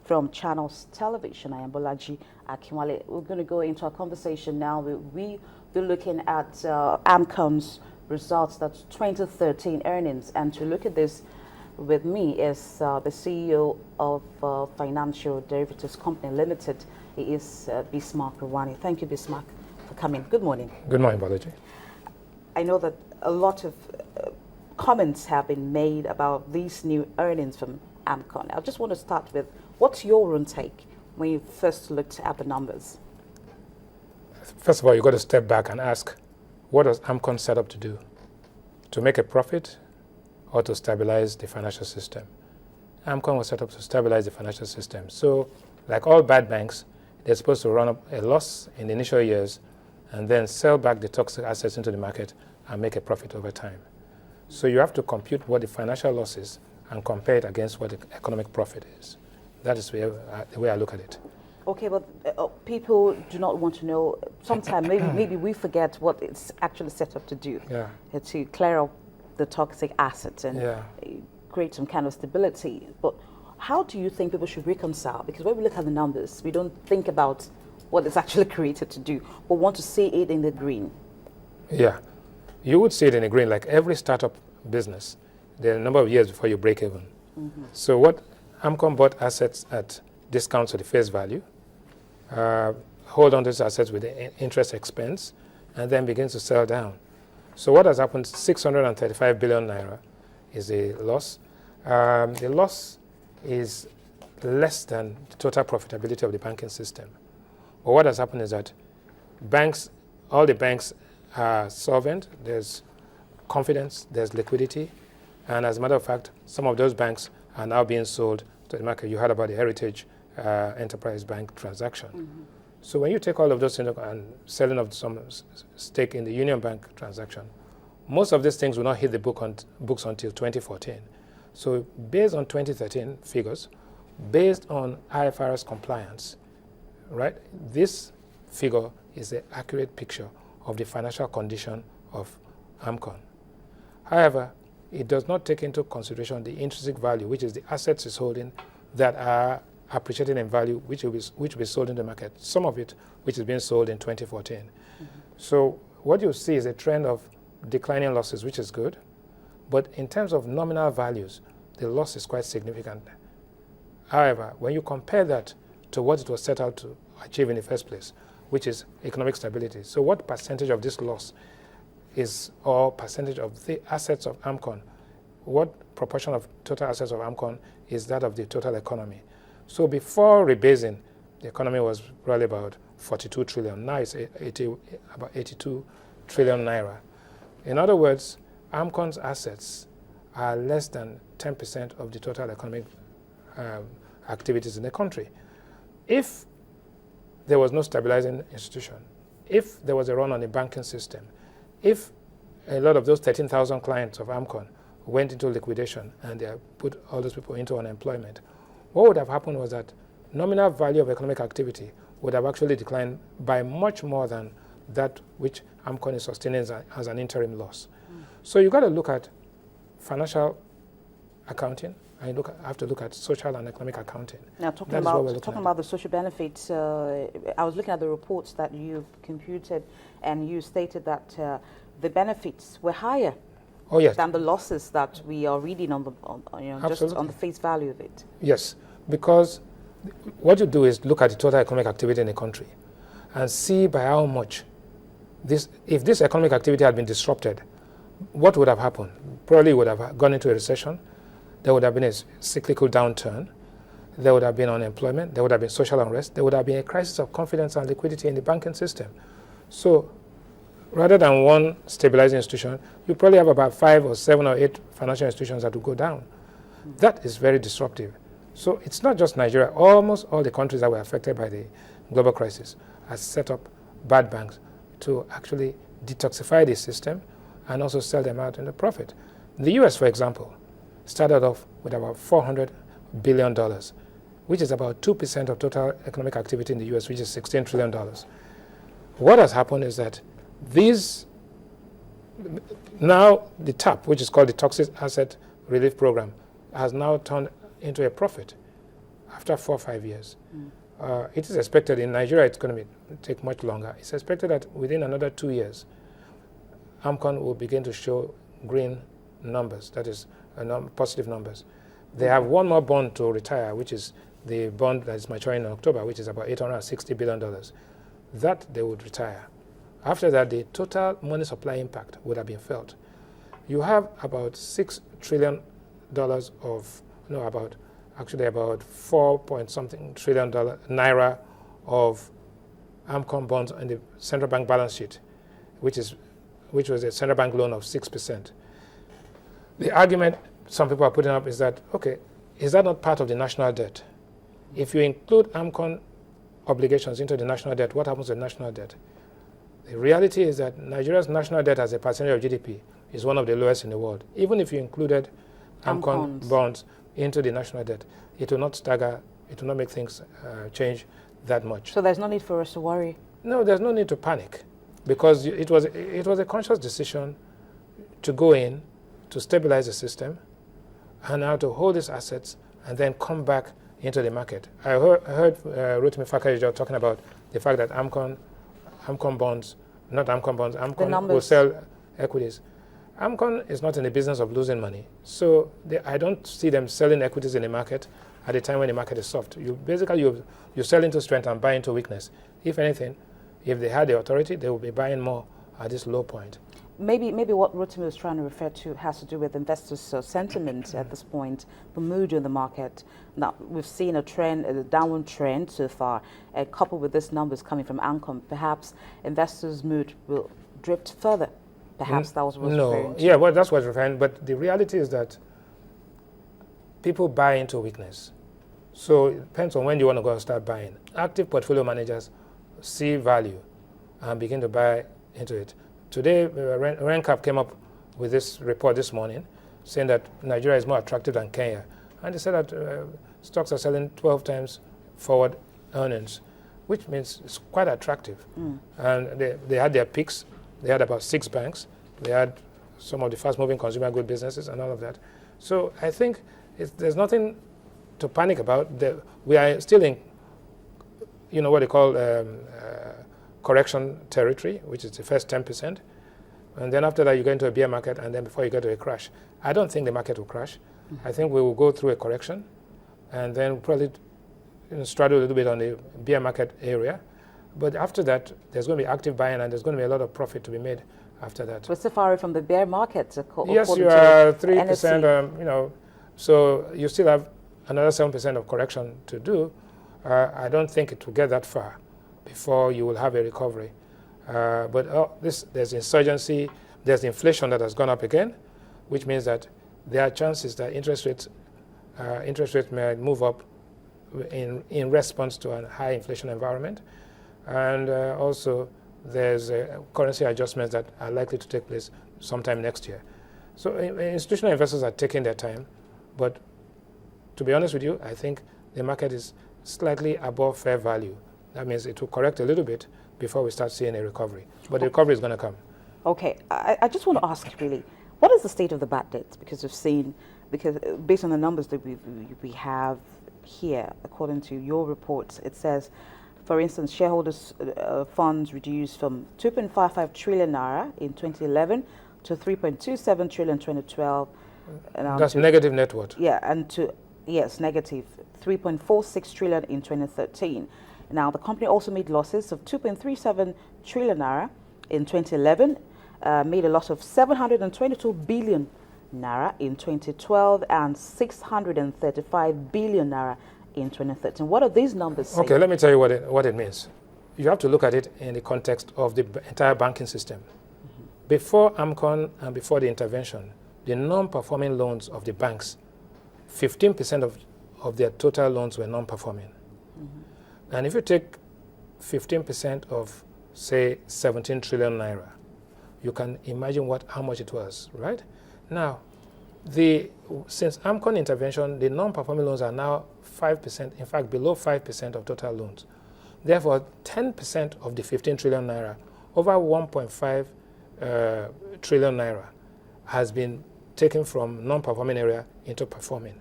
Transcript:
from Channels Television. I am Bolaji Akinwale. We're going to go into a conversation now. We'll be looking at AMCON's results, that's 2013 earnings. And to look at this with me is the CEO of Financial Derivatives Company Limited. He is Bismarck Rwani. Thank you, Bismarck, for coming. Good morning. Good morning, Bolaji. I know that a lot of comments have been made about these new earnings from AMCON. I just want to start with, what's your own take when you first looked at the numbers? First of all, you've got to step back and ask, what does AMCON set up to do? To make a profit or to stabilize the financial system? AMCON was set up to stabilize the financial system. So, like all bad banks, they're supposed to run up a loss in the initial years and then sell back the toxic assets into the market and make a profit over time. So you have to compute what the financial loss is and compare it against what the economic profit is. That is the way I look at it. Okay, but people do not want to know. Sometimes maybe we forget what it's actually set up to do. Yeah. To clear up the toxic assets and create some kind of stability. But how do you think people should reconcile? Because when we look at the numbers, we don't think about what it's actually created to do, but want to see it in the green. Yeah, you would see it in the green. Like every startup business, there are a number of years before you break even. Mm-hmm. So what AMCON bought assets at discounts to the face value, hold on to these assets with the interest expense, and then begins to sell down. So what has happened, 635 billion naira is a loss. The loss is less than the total profitability of the banking system. But what has happened is that banks, all the banks are solvent, there's confidence, there's liquidity, and as a matter of fact, some of those banks are now being sold to the market. You heard about the Heritage Enterprise Bank transaction. Mm-hmm. So when you take all of those things and selling of some stake in the Union Bank transaction, most of these things will not hit the books until 2014. So based on 2013 figures, based on IFRS compliance, right, this figure is an accurate picture of the financial condition of AMCON. However, it does not take into consideration the intrinsic value, which is the assets it's holding that are appreciating in value, which will be sold in the market. Some of it, which is being sold in 2014. Mm-hmm. So what you see is a trend of declining losses, which is good. But in terms of nominal values, the loss is quite significant. However, when you compare that to what it was set out to achieve in the first place, which is economic stability. So what percentage of this loss is, or percentage of the assets of AMCON, what proportion of total assets of AMCON is that of the total economy? So before rebasing, the economy was probably about 42 trillion. Now it's about 82 trillion naira. In other words, AMCON's assets are less than 10% of the total economic activities in the country. If there was no stabilizing institution, if there was a run on the banking system, if a lot of those 13,000 clients of AMCON went into liquidation and they put all those people into unemployment, what would have happened was that nominal value of economic activity would have actually declined by much more than that which AMCON is sustaining as an interim loss. So you've got to look at financial accounting, and you have to look at social and economic accounting. Now, talking about the social benefits, I was looking at the reports that you've computed, and you stated that the benefits were higher than the losses that we are reading on the just on the face value of it. Yes, because what you do is look at the total economic activity in the country and see by how much if this economic activity had been disrupted, what would have happened? Probably would have gone into a recession. There would have been a cyclical downturn. There would have been unemployment. There would have been social unrest. There would have been a crisis of confidence and liquidity in the banking system. So rather than one stabilizing institution, you probably have about 5 or 7 or 8 financial institutions that will go down. That is very disruptive. So it's not just Nigeria. Almost all the countries that were affected by the global crisis have set up bad banks to actually detoxify the system and also sell them out in the profit. The US, for example, started off with about $400 billion, which is about 2% of total economic activity in the US, which is $16 trillion. What has happened is that now the TAP, which is called the Toxic Asset Relief Program, has now turned into a profit. after 4 or 5 years. It is expected in Nigeria it's going to take much longer. It's expected that within another 2 years, AMCON will begin to show green numbers, that is, positive numbers. They have one more bond to retire, which is the bond that is maturing in October, which is about $860 billion. That they would retire. After that, the total money supply impact would have been felt. You have about $6 trillion of, no, about 4 point something trillion naira of AMCON bonds on the central bank balance sheet, which was a central bank loan of 6%. The argument some people are putting up is that, okay, is that not part of the national debt? If you include AMCON obligations into the national debt, what happens to the national debt? The reality is that Nigeria's national debt as a percentage of GDP is one of the lowest in the world. Even if you included AMCON bonds into the national debt, it will not stagger, it will not make things change that much. So there's no need for us to worry? No, there's no need to panic, because it was a conscious decision to go in, to stabilize the system, and now to hold these assets and then come back into the market. I heard Rotimi Fakayijo talking about the fact that AMCON bonds, not AMCON bonds, AMCON will sell equities. AMCON is not in the business of losing money, so I don't see them selling equities in the market at a time when the market is soft. You sell into strength and buy into weakness. If anything, if they had the authority, they would be buying more at this low point. Maybe what Rotimi was trying to refer to has to do with investors' sentiment at this point, the mood in the market. Now, we've seen a downward trend so far, coupled with these numbers coming from AMCON. Perhaps investors' mood will drift further. Perhaps that was what was referring to. Yeah, well, that's what's referring. But the reality is that people buy into weakness. So it depends on when you want to go and start buying. Active portfolio managers see value and begin to buy into it. Today, RenCap came up with this report this morning saying that Nigeria is more attractive than Kenya. And they said that stocks are selling 12 times forward earnings, which means it's quite attractive. And they had their peaks. They had about 6 banks. They had some of the fast-moving consumer good businesses and all of that. So I think there's nothing to panic about. We are still in, what they call correction territory, which is the first 10%. And then after that, you go into a bear market, and then before you get to a crash. I don't think the market will crash. I think we will go through a correction, and then probably straddle a little bit on the bear market area. But after that, there's going to be active buying, and there's going to be a lot of profit to be made after that. We're so far from the bear market. Yes, you are 3%, so you still have another 7% of correction to do. I don't think it will get that far before you will have a recovery. But there's insurgency, there's inflation that has gone up again, which means that there are chances that interest rates may move up in response to a high inflation environment. And also, there's currency adjustments that are likely to take place sometime next year. So institutional investors are taking their time, but to be honest with you, I think the market is slightly above fair value. That means it will correct a little bit before we start seeing a recovery. But the recovery is going to come. Okay. I just want to ask really, what is the state of the bad debts? Because based on the numbers that we have here, according to your reports, it says, for instance, shareholders' funds reduced from 2.55 trillion naira in 2011 to 3.27 trillion in 2012. That's negative net worth. Yeah, and negative 3.46 trillion in 2013. Now, the company also made losses of 2.37 trillion naira in 2011, made a loss of 722 billion naira in 2012, and 635 billion naira in 2013. What are these numbers saying? Okay, let me tell you what it means. You have to look at it in the context of the entire banking system. Before AMCON and before the intervention, the non-performing loans of the banks, 15% of their total loans were non-performing. And if you take 15% of, say, 17 trillion naira, you can imagine how much it was, right? Now, since AMCON intervention, the non-performing loans are now 5%, in fact, below 5% of total loans. Therefore, 10% of the 15 trillion naira, over 1.5 trillion naira, has been taken from non-performing area into performing.